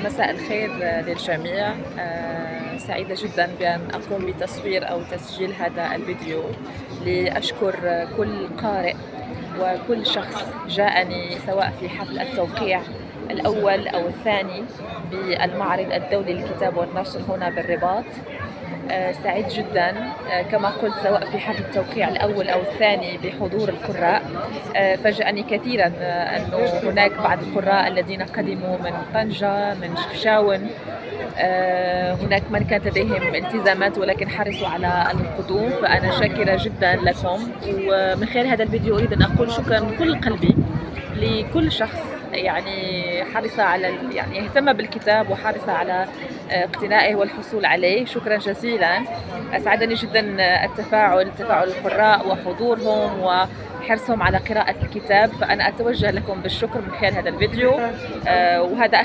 مساء الخير للجميع. سعيدة جدا بأن أقوم بتصوير أو تسجيل هذا الفيديو لأشكر كل قارئ وكل شخص جاءني سواء في حفل التوقيع الأول أو الثاني بالمعرض الدولي للكتاب والنشر هنا بالرباط. سعيد جدا كما قلت سواء في حفل التوقيع الأول أو الثاني بحضور القراء. فاجأني كثيرا أنه هناك بعض القراء الذين قدموا من طنجة من شفشاون. هناك من كانت لديهم التزامات ولكن حرصوا على القدوم، فأنا شاكرة جدا لكم. ومن خلال هذا الفيديو أريد أن أقول شكرا من كل قلبي لكل شخص حرص على اهتم بالكتاب وحرص على اقتنائه والحصول عليه. شكرا جزيلا. أسعدني جدا تفاعل القراء وحضورهم وحرصهم على قراءة الكتاب، فأنا أتوجه لكم بالشكر من خلال هذا الفيديو. وهذا